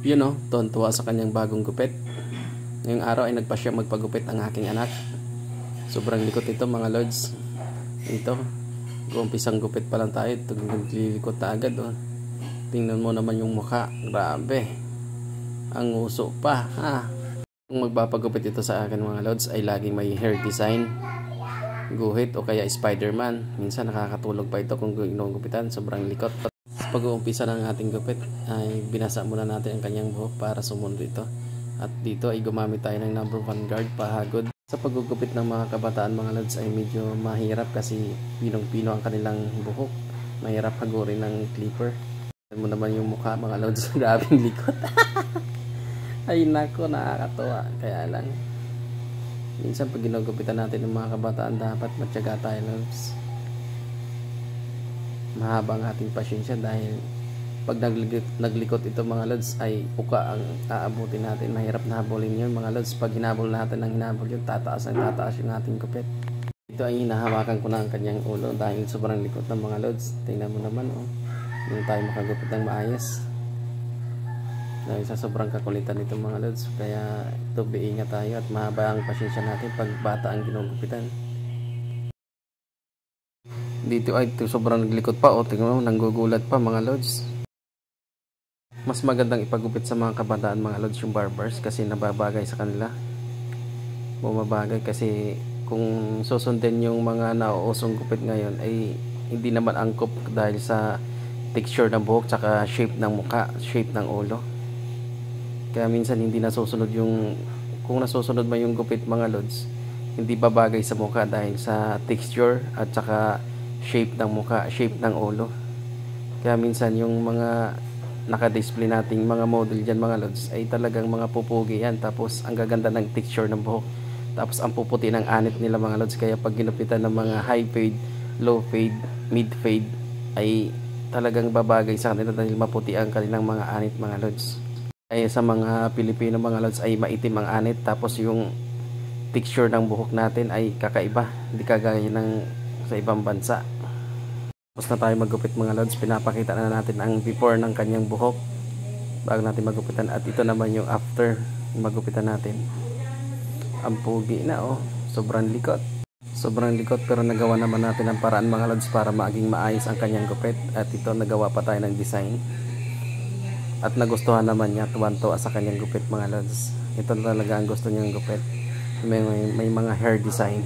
Yun o, tuwan-tuwa sa kanyang bagong gupit. Ngayong araw ay nagpa siya magpagupit ang aking anak. Sobrang likot ito mga lods. Ito, umpisang gupit pa lang tayo, naglilikot na agad o. Tingnan mo naman yung mukha, grabe. Ang uso pa ha. Kung magpapagupit ito sa akin mga lods ay laging may hair design, guhit o kaya Spider-Man. Minsan nakakatulog pa ito kung ginugupitan, sobrang likot. Pag-uumpisa ng ating gupit ay binasa muna natin ang kanyang buhok para sumunod ito. At dito ay gumamit tayo ng number 1 guard, pahagod. Sa pagugupit ng mga kabataan mga lods ay medyo mahirap kasi pinong-pino ang kanilang buhok. Mahirap hagurin ng clipper. Tignan mo naman yung mukha mga lods, grabing likot. Ay nako, nakakatuwa. Kaya lang minsan pag ginugupitan natin ng mga kabataan dapat matyaga tayo lods. Mahaba ang ating pasyensya dahil pag naglikot ito mga lods ay uka ang aabutin natin. Mahirap na habulin yun mga lods. Pag hinabol natin ng hinabol yun, tataas yung ating gupit. Ito ay hinahawakan ko na ang kanyang ulo dahil sobrang likot ng mga lods. Tingnan mo naman oh, hindi tayo makagupit ng maayos dahil sa sobrang kakulitan nito mga lods. Kaya ito, biingat tayo at mahaba ang pasyensya natin pag bata ang ginugupitan. Dito ay sobrang naglikot pa o, tingnan mo, nanggugulat pa mga lods. Mas magandang ipagupit sa mga kabataan mga lods yung barbers kasi nababagay sa kanila. Bumabagay kasi kung susundin yung mga nauusong gupit ngayon ay hindi naman angkop dahil sa texture ng buhok tsaka shape ng muka, shape ng ulo. Kaya minsan hindi nasusunod yung, kung nasusunod mo yung gupit mga lods, hindi babagay sa muka dahil sa texture at saka shape ng muka, shape ng ulo. Kaya minsan yung mga naka-display nating mga model dyan mga lods ay talagang mga pupugi yan, tapos ang gaganda ng texture ng buhok, tapos ang puputi ng anit nila mga lods. Kaya pag ginupitan ng mga high fade, low fade, mid fade ay talagang babagay sa kanila dahil maputi ang kanilang mga anit mga lods. Ay sa mga Pilipino mga lods ay maitim ang anit, tapos yung texture ng buhok natin ay kakaiba, hindi kagaya ng sa ibang bansa. Tapos na tayo magupit mga lods, pinapakita na natin ang before ng kanyang buhok bago natin magupitan, at ito naman yung after magupitan natin. Ang pugi na oh, sobrang likot pero nagawa naman natin ang paraan mga lods para maging maayos ang kanyang gupit. At ito, nagawa pa tayo ng design at nagustuhan naman niya, tuwan-tuwa sa kanyang gupit mga lods. Ito talaga ang gusto niyang gupit, may mga hair design.